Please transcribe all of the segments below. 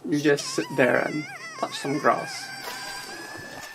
you just sit there and touch some grass.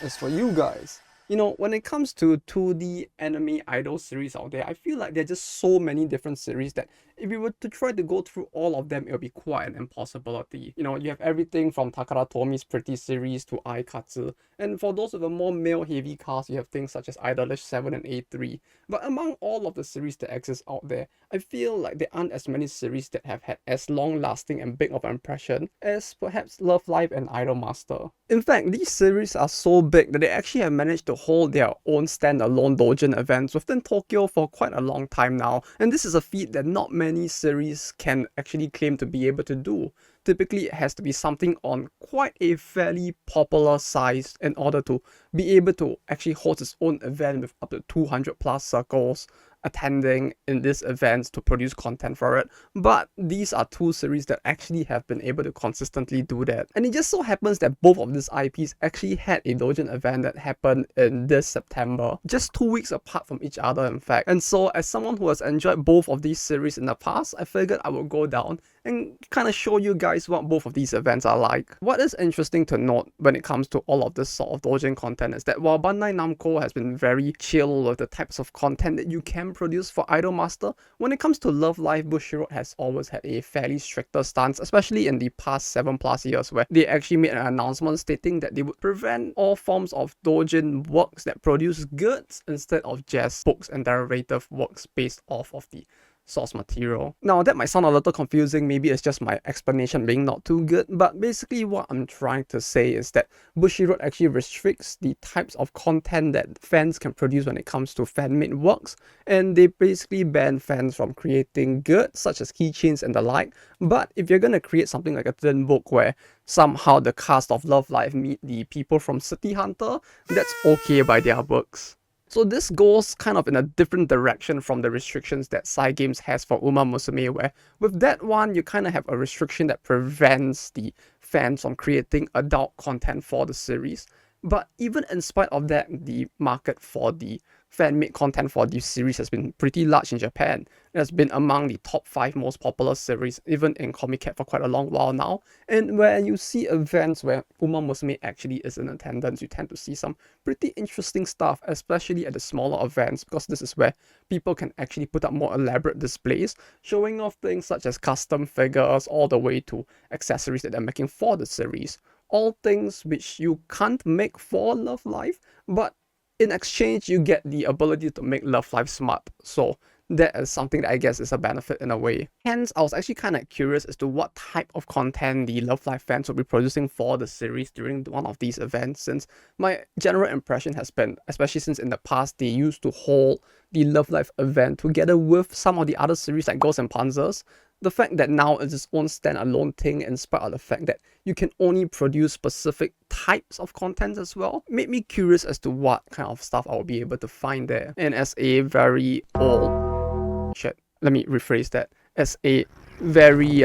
As for you guys, you know, when it comes to 2D anime idol series out there, I feel like there are just so many different series that if you were to try to go through all of them, it would be quite an impossibility. You know, you have everything from Takara Tomi's Pretty series to Aikatsu, and for those with a more male-heavy cast, you have things such as Idol 7 and A3. But among all of the series that exist out there, I feel like there aren't as many series that have had as long-lasting and big of an impression as perhaps Love Live and Idolmaster. In fact, these series are so big that they actually have managed to hold their own standalone Doujin events within Tokyo for quite a long time now, and this is a feat that not many series can actually claim to be able to do. Typically, it has to be something on quite a fairly popular size in order to be able to actually host its own event with up to 200 plus circles attending in this event to produce content for it. But these are two series that actually have been able to consistently do that. And it just so happens that both of these IPs actually had a Doujin event that happened in this September, just 2 weeks apart from each other in fact. And so as someone who has enjoyed both of these series in the past, I figured I would go down and kind of show you guys what both of these events are like. What is interesting to note when it comes to all of this sort of Doujin content is that while Bandai Namco has been very chill with the types of content that you can produce for Idolmaster, when it comes to Love Live, Bushiroad has always had a fairly stricter stance, especially in the past 7+ years, where they actually made an announcement stating that they would prevent all forms of Doujin works that produce goods instead of just books and derivative works based off of the source material. Now that might sound a little confusing, maybe it's just my explanation being not too good, but basically what I'm trying to say is that Bushiroad actually restricts the types of content that fans can produce when it comes to fan-made works, and they basically ban fans from creating goods such as keychains and the like. But if you're gonna create something like a thin book where somehow the cast of Love Live meet the people from City Hunter, that's okay by their books. So this goes kind of in a different direction from the restrictions that Cygames has for Uma Musume, where with that one, you kind of have a restriction that prevents the fans from creating adult content for the series. But even in spite of that, the market for the fan-made content for this series has been pretty large in Japan. It has been among the top 5 most popular series, even in Comic Cat for quite a long while now. And when you see events where Uma Musume actually is in attendance, you tend to see some pretty interesting stuff, especially at the smaller events, because this is where people can actually put up more elaborate displays, showing off things such as custom figures all the way to accessories that they're making for the series. All things which you can't make for Love Live, but in exchange, you get the ability to make Love Live smart. So that is something that I guess is a benefit in a way. Hence, I was actually kind of curious as to what type of content the Love Live fans will be producing for the series during one of these events, since my general impression has been, especially since in the past they used to hold the Love Live event together with some of the other series like Ghosts and Panzers, the fact that now it's its own standalone thing, in spite of the fact that you can only produce specific types of content as well, made me curious as to what kind of stuff I will be able to find there. And as a very old... Shit, let me rephrase that. As a very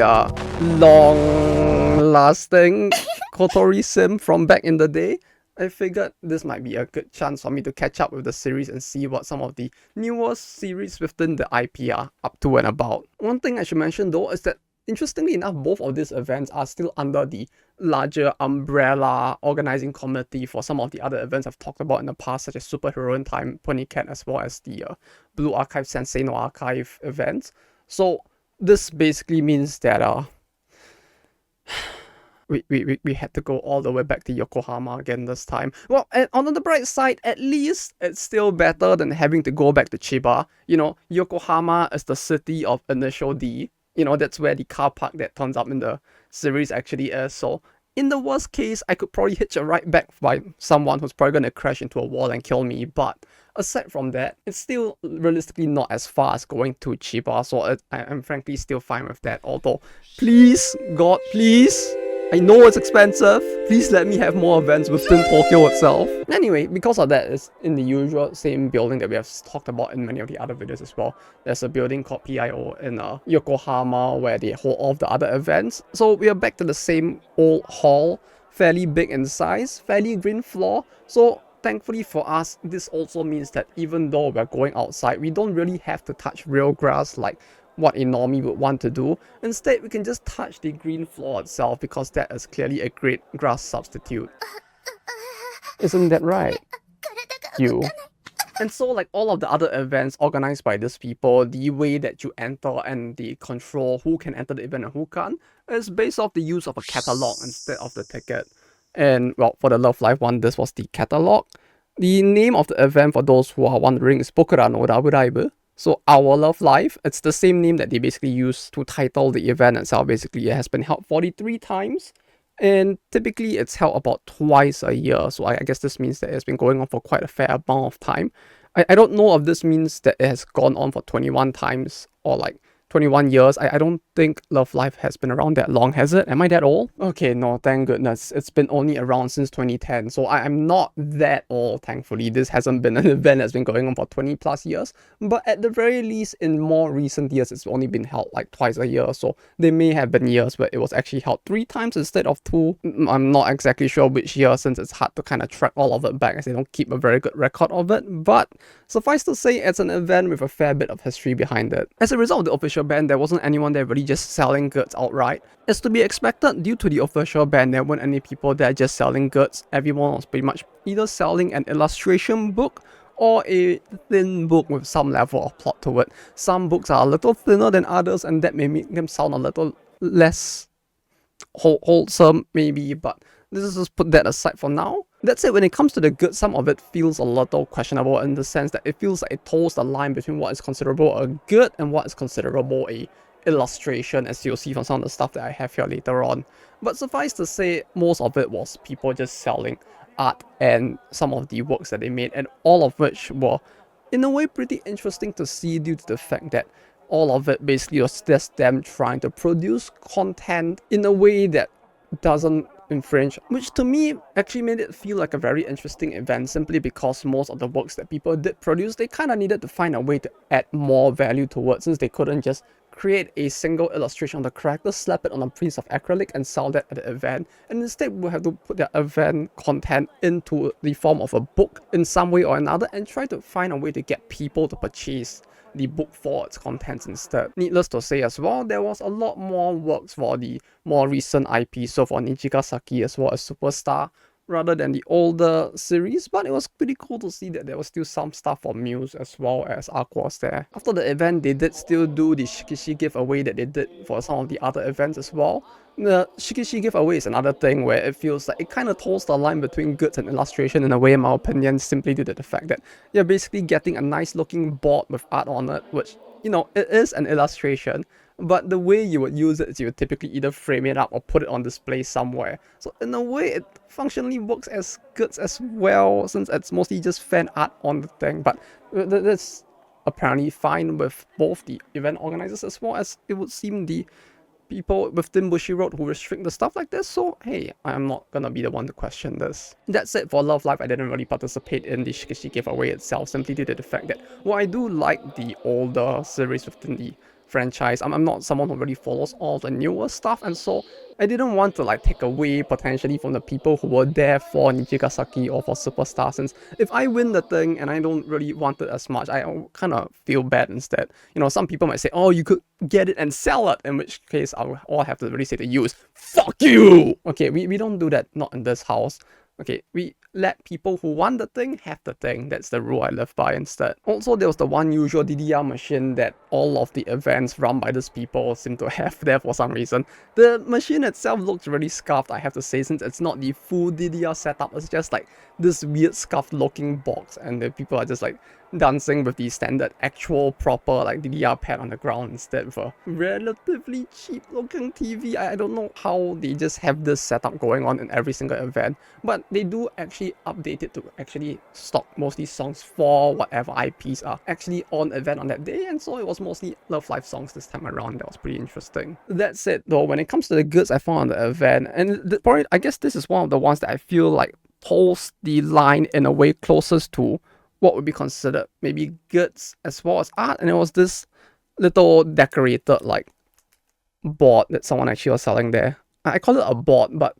long-lasting Kotori sim from back in the day, I figured this might be a good chance for me to catch up with the series and see what some of the newest series within the IP are up to and about. One thing I should mention though is that, interestingly enough, both of these events are still under the larger umbrella organizing committee for some of the other events I've talked about in the past, such as Superhero in Time, Ponycat, as well as the Blue Archive Sensei no Archive events. So this basically means that we had to go all the way back to Yokohama again this time. Well, and on the bright side, at least it's still better than having to go back to Chiba. You know, Yokohama is the city of initial D. You know, that's where the car park that turns up in the series actually is. So in the worst case, I could probably hitch a ride back by someone who's probably going to crash into a wall and kill me. But aside from that, it's still realistically not as far as going to Chiba. So I'm frankly still fine with that. Although, please, God, please, I know it's expensive, please let me have more events within Tokyo itself. Anyway, because of that, it's in the usual same building that we have talked about in many of the other videos as well. There's a building called PIO in Yokohama where they hold all of the other events. So we are back to the same old hall, fairly big in size, fairly green floor. So thankfully for us, this also means that even though we're going outside, we don't really have to touch real grass like what a normie would want to do. Instead, we can just touch the green floor itself because that is clearly a great grass substitute. Isn't that right? You. And so, like all of the other events organized by these people, the way that you enter and the control who can enter the event and who can't is based off the use of a catalog instead of the ticket. And well, for the Love Live one, this was the catalog. The name of the event, for those who are wondering, is Bokura no Raburaibu. So Our Love Live, it's the same name that they basically use to title the event itself. Basically, it has been held 43 times. And typically it's held about twice a year, so I guess this means that it's been going on for quite a fair amount of time. I don't know if this means that it has gone on for 21 times or like 21 years. I don't think Love Live has been around that long, has it? Am I that old? Okay, no, thank goodness. It's been only around since 2010, so I'm not that old, thankfully. This hasn't been an event that's been going on for 20 plus years, but at the very least, in more recent years, it's only been held like twice a year, so there may have been years where it was actually held 3 times instead of 2. I'm not exactly sure which year, since it's hard to kind of track all of it back as they don't keep a very good record of it, but suffice to say, it's an event with a fair bit of history behind it. As a result of the official ban, there wasn't anyone there really just selling goods outright. As to be expected, due to the official ban, there weren't any people there just selling goods. Everyone was pretty much either selling an illustration book or a thin book with some level of plot to it. Some books are a little thinner than others, and that may make them sound a little less wholesome maybe, but let's just put that aside for now. That said, when it comes to the goods, some of it feels a little questionable in the sense that it feels like it toes the line between what is considerable a good and what is considerable a illustration, as you'll see from some of the stuff that I have here later on. But suffice to say, most of it was people just selling art and some of the works that they made, and all of which were in a way pretty interesting to see due to the fact that all of it basically was just them trying to produce content in a way that doesn't infringe, which to me actually made it feel like a very interesting event, simply because most of the works that people did produce, they kind of needed to find a way to add more value towards, since they couldn't just create a single illustration of the character, slap it on a piece of acrylic and sell that at the event, and instead we'll have to put their event content into the form of a book in some way or another and try to find a way to get people to purchase the book for its contents instead. Needless to say as well, there was a lot more works for the more recent IP, so for Nijigasaki as well as Superstar, rather than the older series, but it was pretty cool to see that there was still some stuff for Muse as well as Aquas there. After the event, they did still do the Shikishi giveaway that they did for some of the other events as well. The Shikishi giveaway is another thing where it feels like it kind of toes the line between goods and illustration in a way, in my opinion, simply due to the fact that you're basically getting a nice looking board with art on it, which, you know, it is an illustration, but the way you would use it is you would typically either frame it up or put it on display somewhere. So in a way, it functionally works as goods as well, since it's mostly just fan art on the thing, but that's apparently fine with both the event organizers as well as it would seem the people within Bushiroad who restrict the stuff like this, so hey, I'm not gonna be the one to question this. That said, for Love Live, I didn't really participate in the Shikishi giveaway itself, simply due to the fact that, well, I do like the older series within the franchise. I'm not someone who really follows all the newer stuff, and so I didn't want to like take away potentially from the people who were there for Nijigasaki or for Superstar, since if I win the thing and I don't really want it as much, I kind of feel bad instead. You know, some people might say, oh, you could get it and sell it, in which case all I have to really say to you is, fuck you! Okay, we don't do that, not in this house. Okay, we let people who want the thing have the thing. That's the rule I live by instead. Also, there was the one usual DDR machine that all of the events run by these people seem to have there for some reason. The machine itself looks really scuffed, I have to say, since it's not the full DDR setup. It's just like this weird scuffed looking box, and the people are just like dancing with the standard actual proper like DDR pad on the ground instead of a relatively cheap looking TV. I don't know how they just have this setup going on in every single event, but they do actually update it to actually stock mostly songs for whatever IPs are actually on event on that day, and so it was mostly Love Live songs this time around. That was pretty interesting. That said though, when it comes to the goods I found on the event, and probably I guess this is one of the ones that I feel like holds the line in a way closest to what would be considered maybe goods as well as art, and it was this little decorated like board that someone actually was selling there. I call it a board, but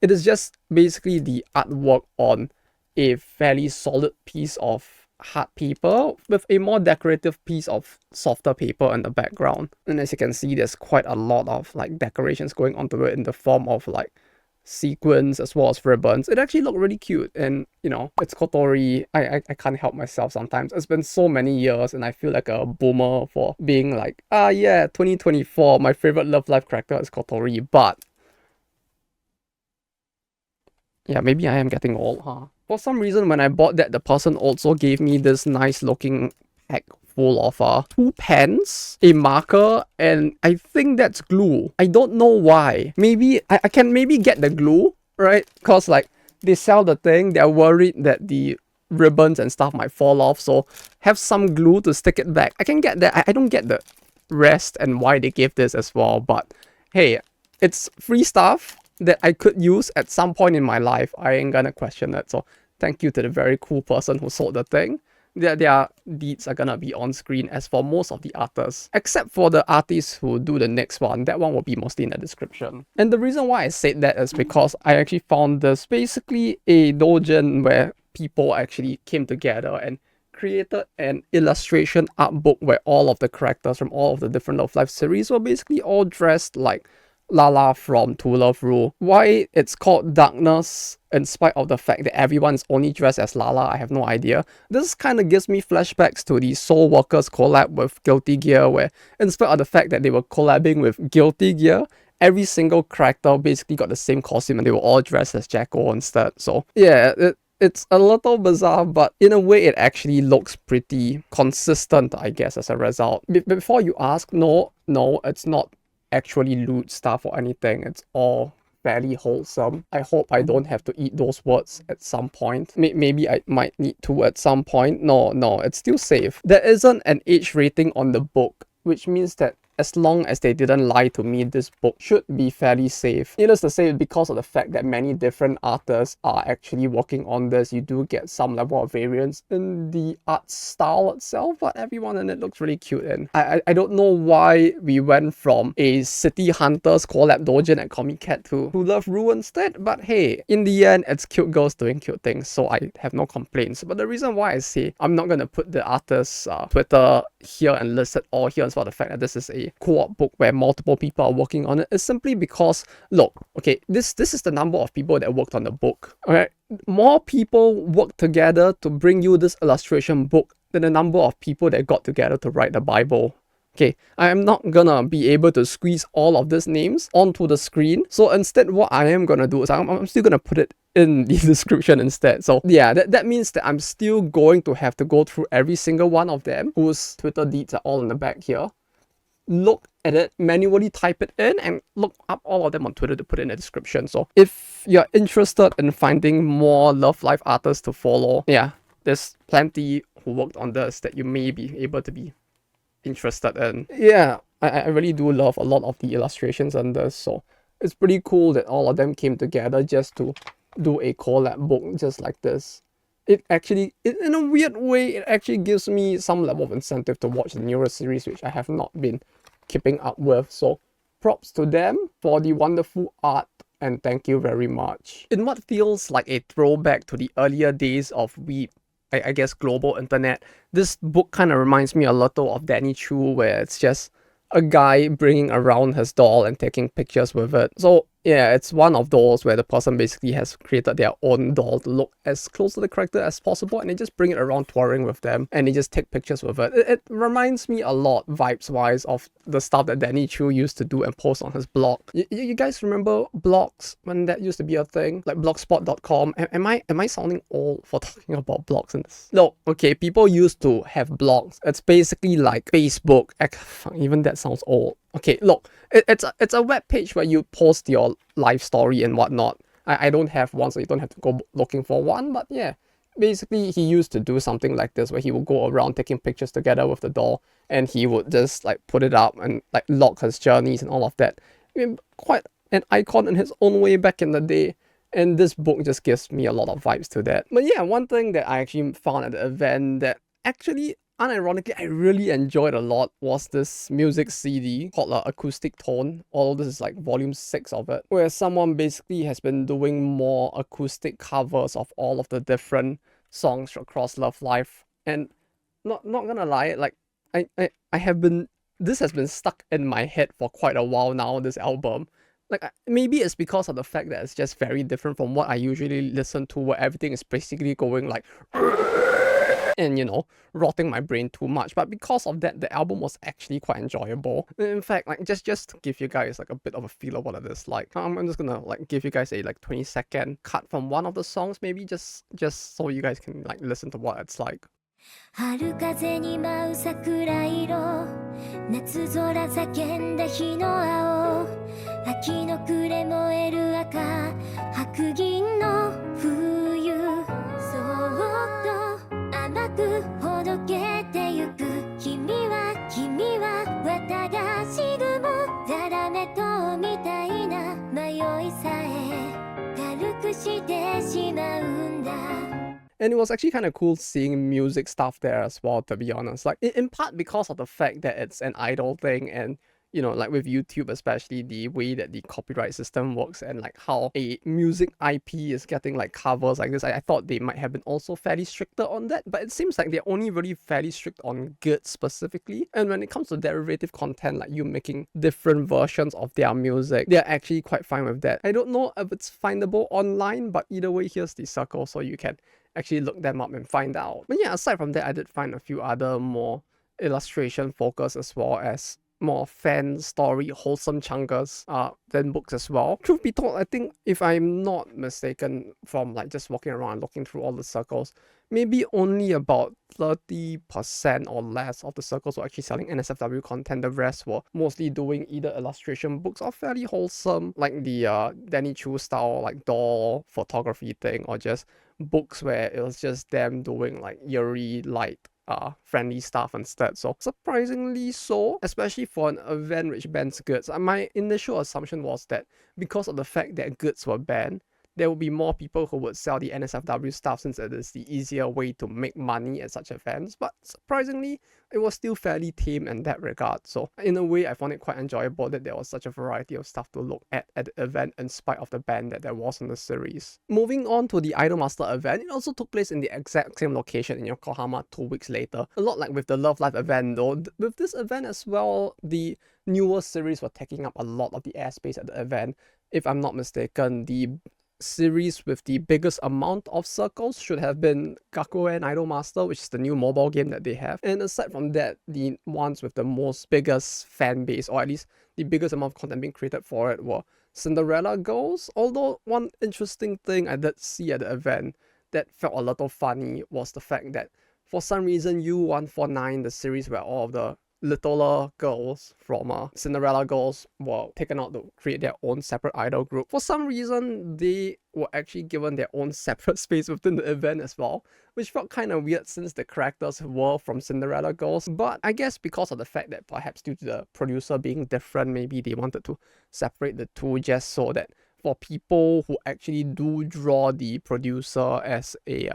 it is just basically the artwork on a fairly solid piece of hard paper with a more decorative piece of softer paper in the background. And as you can see, there's quite a lot of like decorations going onto it in the form of like sequins as well as ribbons. It actually looked really cute, and you know, it's Kotori. I can't help myself sometimes. It's been so many years and I feel like a boomer for being like, yeah, 2024, my favorite Love Life character is Kotori, but yeah, maybe I am getting old, huh? For some reason, when I bought that, the person also gave me this nice looking pack full of 2 pens, a marker, and I think that's glue. I don't know why. Maybe I can maybe get the glue, right? Because like they sell the thing, they're worried that the ribbons and stuff might fall off, so have some glue to stick it back. I can get that. I don't get the rest and why they gave this as well, but hey, it's free stuff that I could use at some point in my life. I ain't gonna question it. So thank you to the very cool person who sold the thing. Their deeds are gonna be on screen as for most of the artists, except for the artists who do the next one. That one will be mostly in the description. And the reason why I said that is because I actually found this basically a doujin where people actually came together and created an illustration art book where all of the characters from all of the different Love Life series were basically all dressed like Lala from To Love Ru. Why it's called Darkness, in spite of the fact that everyone's only dressed as Lala, I have no idea. This kind of gives me flashbacks to the Soul Workers collab with Guilty Gear, where in spite of the fact that they were collabing with Guilty Gear, every single character basically got the same costume and they were all dressed as Jacko instead. So yeah, it's a little bizarre, but in a way it actually looks pretty consistent, I guess, as a result. Before you ask, no, it's not actually lewd stuff or anything. It's all fairly wholesome. I hope I don't have to eat those words at some point. Maybe I might need to at some point. No, it's still safe. There isn't an age rating on the book, which means that as long as they didn't lie to me, this book should be fairly safe. Needless to say, because of the fact that many different artists are actually working on this, you do get some level of variance in the art style itself, but everyone in it looks really cute. And I don't know why we went from a City Hunters collab doujin at Comic Cat to Love Ru instead, but hey, in the end, it's cute girls doing cute things, so I have no complaints. But the reason why I say I'm not gonna put the artist's Twitter here and list it all here is for the fact that this is a co-op book where multiple people are working on it is simply because, look, okay, this is the number of people that worked on the book. Alright, more people worked together to bring you this illustration book than the number of people that got together to write the Bible. Okay, I am not gonna be able to squeeze all of these names onto the screen. So instead, what I am gonna do is I'm still gonna put it in the description instead. So yeah, that means that I'm still going to have to go through every single one of them whose Twitter deeds are all in the back here, look at it, manually type it in, and look up all of them on Twitter to put in the description. So if you're interested in finding more Love Life artists to follow, yeah, there's plenty who worked on this that you may be able to be interested in. Yeah, I really do love a lot of the illustrations on this, so it's pretty cool that all of them came together just to do a collab book just like this. It actually, in a weird way, it actually gives me some level of incentive to watch the newer series, which I have not been keeping up with. So props to them for the wonderful art, and thank you very much. In what feels like a throwback to the earlier days of I guess global internet, this book kind of reminds me a little of Danny Chu, where it's just a guy bringing around his doll and taking pictures with it. So yeah, it's one of those where the person basically has created their own doll to look as close to the character as possible, and they just bring it around touring with them and they just take pictures with it. It reminds me a lot, vibes-wise, of the stuff that Danny Chu used to do and post on his blog. You guys remember blogs when that used to be a thing? Like blogspot.com? Am I sounding old for talking about blogs in this? No, okay, people used to have blogs. It's basically like Facebook. Even that sounds old. Okay, look, it's a web page where you post your life story and whatnot. I don't have one, so you don't have to go looking for one, but yeah. Basically, he used to do something like this, where he would go around taking pictures together with the doll, and he would just like put it up and like log his journeys and all of that. I mean, quite an icon in his own way back in the day, and this book just gives me a lot of vibes to that. But yeah, one thing that I actually found at the event that actually, unironically, I really enjoyed a lot was this music CD called Acoustic Tone, although this is like volume 6 of it, where someone basically has been doing more acoustic covers of all of the different songs across Love Life And not gonna lie, like I have been, this has been stuck in my head for quite a while now, this album. Like maybe it's because of the fact that it's just very different from what I usually listen to, where everything is basically going like and you know, rotting my brain too much. But because of that, the album was actually quite enjoyable. In fact, like just to give you guys like a bit of a feel of what it is like, I'm just gonna like give you guys a like 20-second cut from one of the songs, maybe just so you guys can like listen to what it's like. 春風に舞う桜色夏空叫んだ日の青秋の暮れ燃える赤白銀の冬そっと甘くほどけてゆく君は私ぐもざらめとみたいな迷いさえ軽くしてしまうんだ And it was actually kind of cool seeing music stuff there as well, to be honest. Like, in part because of the fact that it's an idol thing and, you know, like with YouTube especially, the way that the copyright system works and like how a music IP is getting like covers like this, I thought they might have been also fairly stricter on that, but it seems like they're only really fairly strict on goods specifically. And when it comes to derivative content, like you making different versions of their music, they're actually quite fine with that. I don't know if it's findable online, but either way, here's the circle so you can actually look them up and find out. But yeah, aside from that, I did find a few other more illustration focus as well as more fan story wholesome chunkas than books as well. Truth be told, I think if I'm not mistaken from like just walking around and looking through all the circles, maybe only about 30% or less of the circles were actually selling NSFW content. The rest were mostly doing either illustration books or fairly wholesome, like the Danny Chu style like doll photography thing, or just books where it was just them doing like eerie light friendly stuff instead. So surprisingly so, especially for an event which bans goods. My initial assumption was that because of the fact that goods were banned, there will be more people who would sell the NSFW stuff since it is the easier way to make money at such events. But surprisingly, it was still fairly tame in that regard. So in a way, I found it quite enjoyable that there was such a variety of stuff to look at the event in spite of the ban that there was in the series. Moving on to the Idolmaster event, it also took place in the exact same location in Yokohama 2 weeks later. A lot like with the Love Live event though, with this event as well, the newer series were taking up a lot of the airspace at the event. If I'm not mistaken, the series with the biggest amount of circles should have been Gakuen Idolmaster, which is the new mobile game that they have. And aside from that, the ones with the most biggest fan base, or at least the biggest amount of content being created for it, were Cinderella Girls. Although one interesting thing I did see at the event that felt a little funny was the fact that for some reason U149, the series where all of the littler girls from Cinderella Girls were taken out to create their own separate idol group. For some reason, they were actually given their own separate space within the event as well, which felt kind of weird since the characters were from Cinderella Girls. But I guess because of the fact that perhaps due to the producer being different, maybe they wanted to separate the two just so that for people who actually do draw the producer as a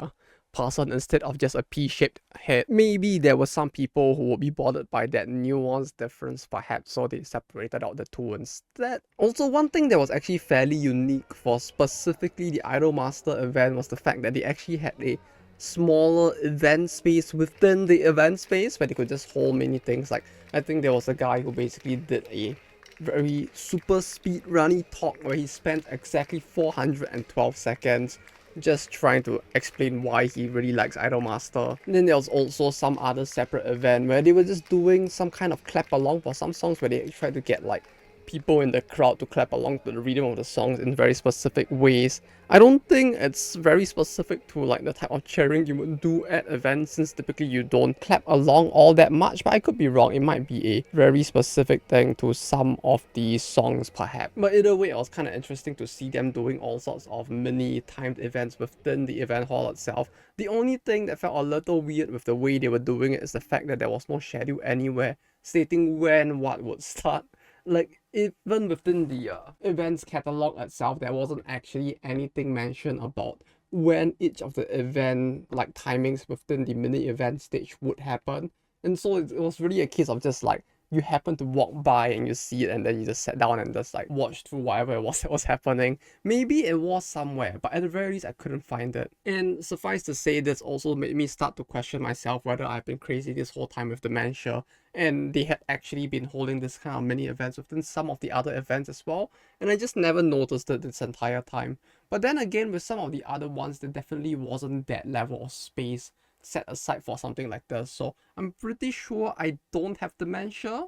person instead of just a P-shaped head, maybe there were some people who would be bothered by that nuance difference perhaps, so they separated out the two instead. Also, one thing that was actually fairly unique for specifically the Idolmaster event was the fact that they actually had a smaller event space within the event space where they could just hold many things. Like, I think there was a guy who basically did a very super speed runny talk where he spent exactly 412 seconds just trying to explain why he really likes Idolmaster. And then there was also some other separate event where they were just doing some kind of clap along for some songs where they tried to get like people in the crowd to clap along to the rhythm of the songs in very specific ways. I don't think it's very specific to like the type of cheering you would do at events, since typically you don't clap along all that much, but I could be wrong. It might be a very specific thing to some of these songs perhaps. But either way, it was kind of interesting to see them doing all sorts of mini timed events within the event hall itself. The only thing that felt a little weird with the way they were doing it is the fact that there was no schedule anywhere stating when what would start. Like, even within the events catalog itself, there wasn't actually anything mentioned about when each of the event like timings within the mini event stage would happen. And so it was really a case of just like you happen to walk by and you see it and then you just sat down and just like watched through whatever it was that was happening. Maybe it was somewhere, but at the very least I couldn't find it. And suffice to say, this also made me start to question myself whether I've been crazy this whole time with dementia, and they had actually been holding this kind of mini events within some of the other events as well, and I just never noticed it this entire time. But then again, with some of the other ones, there definitely wasn't that level of space set aside for something like this. So I'm pretty sure I don't have dementia.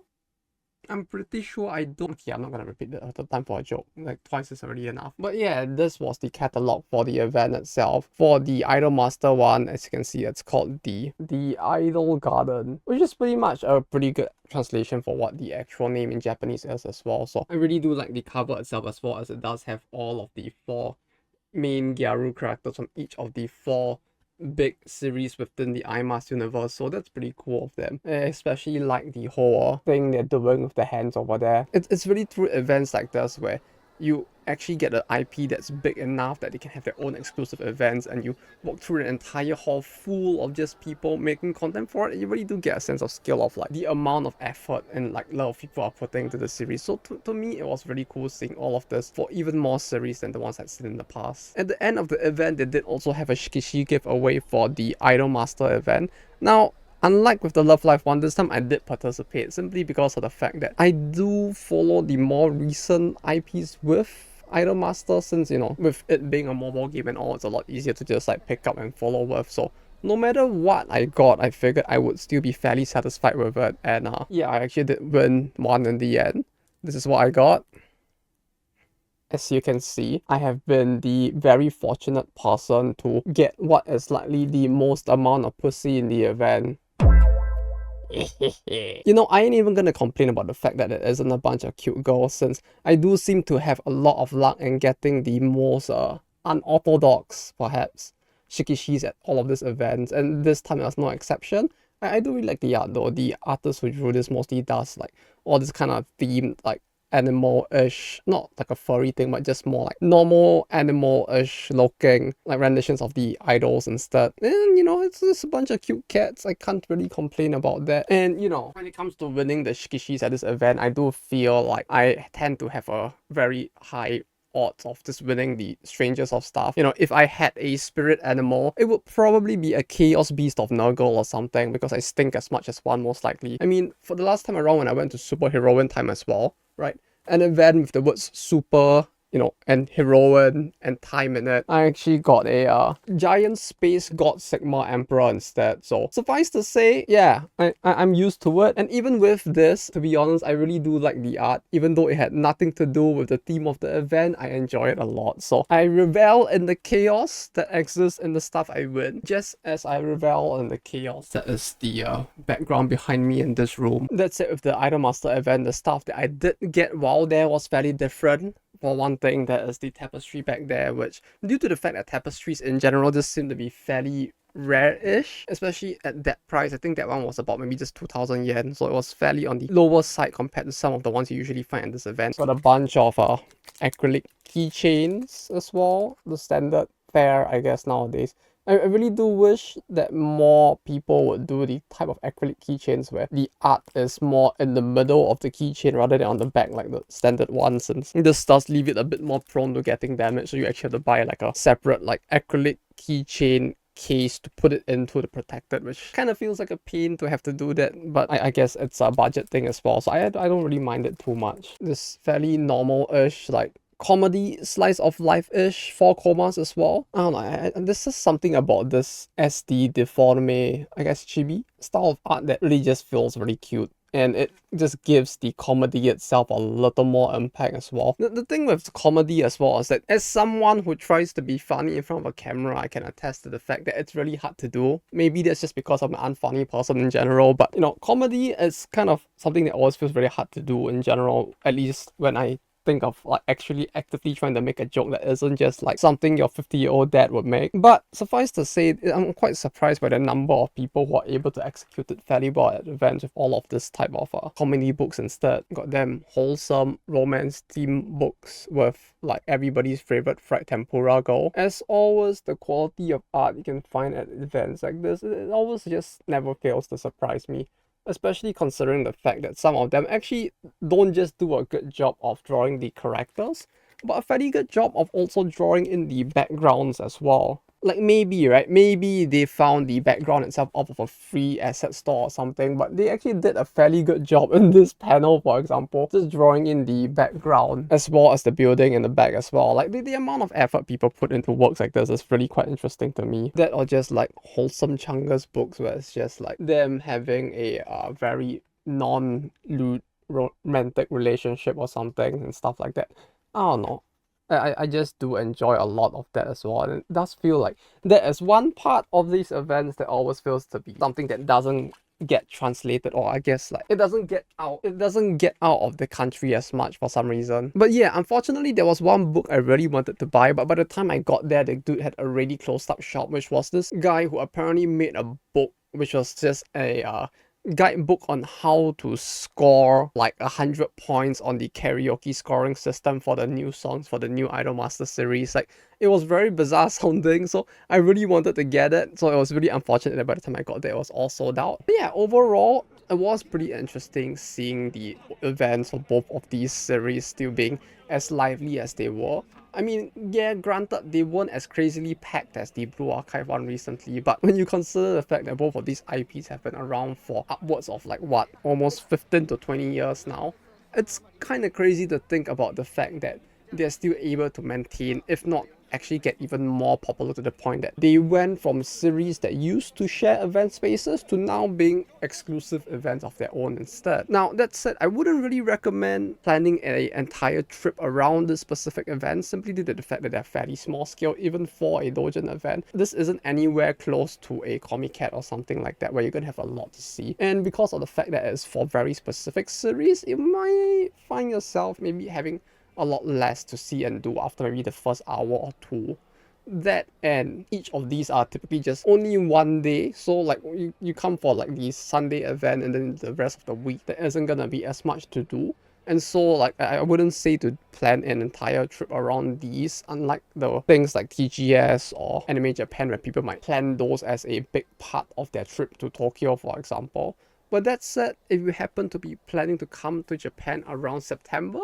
I'm pretty sure I don't. Okay, I'm not gonna repeat that the time for a joke. Like twice is already enough. But yeah, this was the catalog for the event itself. For the Idolmaster one, as you can see, it's called the Idol Garden, which is pretty much a pretty good translation for what the actual name in Japanese is as well. So I really do like the cover itself, as well as it does have all of the 4 main Gyaru characters from each of the 4 big series within the Imas universe, so that's pretty cool of them. I especially like the whole thing they're doing with the hands over there. It's really through events like this where you actually get an IP that's big enough that they can have their own exclusive events, and you walk through an entire hall full of just people making content for it, and you really do get a sense of skill of like the amount of effort and like love people are putting into the series. So to me, it was really cool seeing all of this for even more series than the ones I'd seen in the past. At the end of the event, they did also have a Shikishi giveaway for the Idolmaster event. Now, unlike with the Love Life one, this time I did participate simply because of the fact that I do follow the more recent IPs with Idolmaster, since, you know, with it being a mobile game and all, it's a lot easier to just like pick up and follow with. So no matter what I got, I figured I would still be fairly satisfied with it. And yeah, I actually did win one in the end. This is what I got. As you can see, I have been the very fortunate person to get what is likely the most amount of pussy in the event. You know, I ain't even gonna complain about the fact that it isn't a bunch of cute girls, since I do seem to have a lot of luck in getting the most unorthodox, perhaps, Shikishis at all of these events, and this time was no exception. I do really like the art though. The artist who drew this mostly does like all this kind of themed, like animal-ish, not like a furry thing, but just more like normal animal-ish looking like renditions of the idols instead. And you know, it's just a bunch of cute cats. I can't really complain about that. And you know, when it comes to winning the Shikishis at this event, I do feel like I tend to have a very high odds of just winning the strangers of stuff. You know, if I had a spirit animal, it would probably be a chaos beast of Nurgle or something, because I stink as much as one, most likely. I mean, for the last time around when I went to Superheroine time as well, right? An event with the words super, you know, and heroine and time in it, I actually got a giant space god Sigma Emperor instead. So suffice to say, yeah, I'm used to it. And even with this, to be honest, I really do like the art. Even though it had nothing to do with the theme of the event, I enjoy it a lot. So I revel in the chaos that exists in the stuff I win, just as I revel in the chaos that is the background behind me in this room. That's it with the Idolmaster event. The stuff that I did get while there was fairly different. For one thing, there is the tapestry back there, which, due to the fact that tapestries in general just seem to be fairly rare-ish, especially at that price. I think that one was about maybe just 2,000 yen, so it was fairly on the lower side compared to some of the ones you usually find at this event. Got a bunch of acrylic keychains as well, the standard fare, I guess, nowadays. I really do wish that more people would do the type of acrylic keychains where the art is more in the middle of the keychain rather than on the back like the standard ones, since this does leave it a bit more prone to getting damaged, so you actually have to buy like a separate like acrylic keychain case to put it into the protected, which kind of feels like a pain to have to do that, but I guess it's a budget thing as well, so I don't really mind it too much. This fairly normal-ish, like comedy slice of life-ish 4 comas as well. I don't know, this is something about this SD deforme, I guess, chibi style of art that really just feels really cute, and it just gives the comedy itself a little more impact as well. The thing with comedy as well is that as someone who tries to be funny in front of a camera, I can attest to the fact that it's really hard to do. Maybe that's just because I'm an unfunny person in general, but you know, comedy is kind of something that always feels very hard to do in general, at least when I think of like actually actively trying to make a joke that isn't just like something your 50-year-old dad would make. But suffice to say, I'm quite surprised by the number of people who are able to execute it fairly well at events with all of this type of comedy books instead. Got them wholesome romance theme books with like everybody's favorite fried tempura girl. As always, the quality of art you can find at events like this, it always just never fails to surprise me. especially considering the fact that some of them actually don't just do a good job of drawing the characters, but a fairly good job of also drawing in the backgrounds as well. Like maybe, right, maybe they found the background itself off of a free asset store or something, but they actually did a fairly good job in this panel, for example, just drawing in the background as well as the building in the back as well. Like the amount of effort people put into works like this is really quite interesting to me. That or just like wholesome Chungus books where it's just like them having a very non-lewd romantic relationship or something and stuff like that. I don't know. I just do enjoy a lot of that as well, and it does feel like there is one part of these events that always feels to be something that doesn't get translated, or I guess like it doesn't get out of the country as much for some reason. But yeah, unfortunately there was one book I really wanted to buy, but by the time I got there the dude had already closed up shop, which was this guy who apparently made a book which was just a guidebook on how to score like 100 points on the karaoke scoring system for the new songs for the new Idolmaster series. Like, it was very bizarre sounding, so I really wanted to get it. So it was really unfortunate that by the time I got there it was all sold out. But yeah, overall it was pretty interesting seeing the events for both of these series still being as lively as they were. I mean, yeah, granted, they weren't as crazily packed as the Blue Archive one recently, but when you consider the fact that both of these IPs have been around for upwards of like, what, almost 15 to 20 years now, it's kind of crazy to think about the fact that they're still able to maintain, if not actually get even more popular, to the point that they went from series that used to share event spaces to now being exclusive events of their own instead. Now, that said, I wouldn't really recommend planning an entire trip around this specific event simply due to the fact that they're fairly small scale, even for a Doujin event. This isn't anywhere close to a Comic Cat or something like that where you're gonna have a lot to see. And because of the fact that it's for very specific series, you might find yourself maybe having a lot less to see and do after maybe the first hour or two. That, and each of these are typically just only one day, so like you come for like the Sunday event and then the rest of the week there isn't gonna be as much to do. And so like I wouldn't say to plan an entire trip around these, unlike the things like TGS or Anime Japan where people might plan those as a big part of their trip to Tokyo, for example. But that said, if you happen to be planning to come to Japan around September,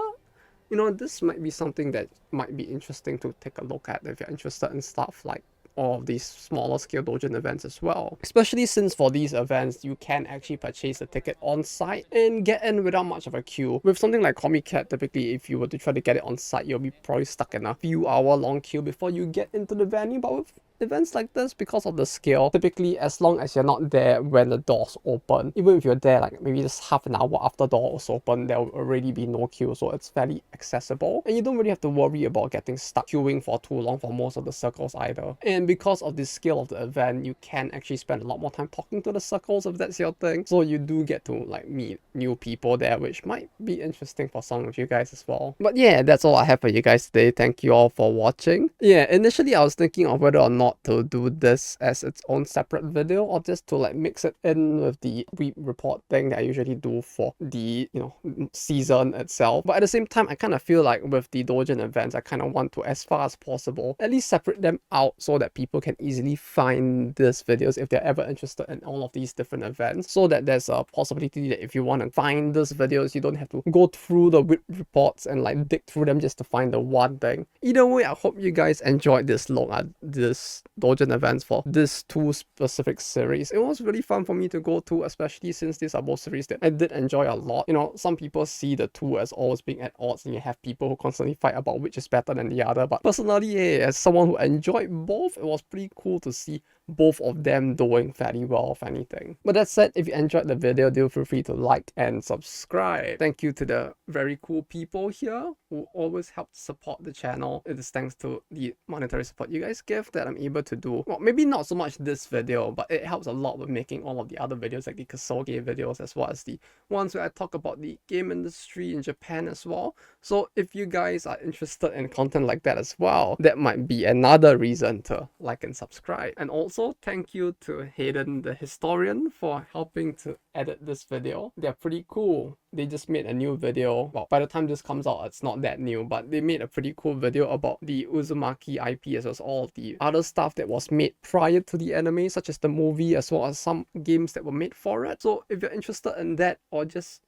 you know, this might be something that might be interesting to take a look at if you're interested in stuff like all of these smaller scale Doujin events as well. Especially since for these events, you can actually purchase a ticket on site and get in without much of a queue. With something like Comic Cat, typically if you were to try to get it on site, you'll be probably stuck in a few hour long queue before you get into the venue. But with events like this, because of the scale, typically as long as you're not there when the doors open, even if you're there like maybe just half an hour after doors open, there will already be no queue, so it's fairly accessible and you don't really have to worry about getting stuck queuing for too long for most of the circles either. And because of the scale of the event, you can actually spend a lot more time talking to the circles if that's your thing, so you do get to like meet new people there, which might be interesting for some of you guys as well. But yeah, that's all I have for you guys today. Thank you all for watching. Yeah, initially I was thinking of whether or not to do this as its own separate video or just to like mix it in with the week report thing that I usually do for the, you know, season itself. But at the same time, I kind of feel like with the Doujin events, I kind of want to, as far as possible, at least separate them out so that people can easily find these videos if they're ever interested in all of these different events, so that there's a possibility that if you want to find these videos, you don't have to go through the week reports and like dig through them just to find the one thing. Either way, I hope you guys enjoyed this look at this Doujin events for this two specific series. It was really fun for me to go to, especially since these are both series that I did enjoy a lot. You know, some people see the two as always being at odds and you have people who constantly fight about which is better than the other, but personally, hey, as someone who enjoyed both, it was pretty cool to see both of them doing fairly well, if anything. But that said, if you enjoyed the video, do feel free to like and subscribe. Thank you to the very cool people here who always help support the channel. It is thanks to the monetary support you guys give that I'm able to do, well, maybe not so much this video, but it helps a lot with making all of the other videos like the Karaoke videos, as well as the ones where I talk about the game industry in Japan as well. So if you guys are interested in content like that as well, that might be another reason to like and subscribe. And also, Also, thank you to Hayden the Historian for helping to edit this video. They're pretty cool. They just made a new video. Well, by the time this comes out, it's not that new, but they made a pretty cool video about the Uzumaki IP as well as all of the other stuff that was made prior to the anime, such as the movie as well as some games that were made for it. So if you're interested in that or just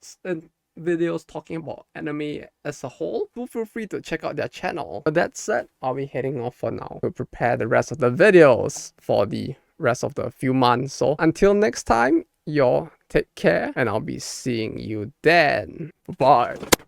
videos talking about anime as a whole, do feel free to check out their channel. But that said, I'll be heading off for now to prepare the rest of the videos for the rest of the few months. So until next time, y'all take care and I'll be seeing you then. Bye.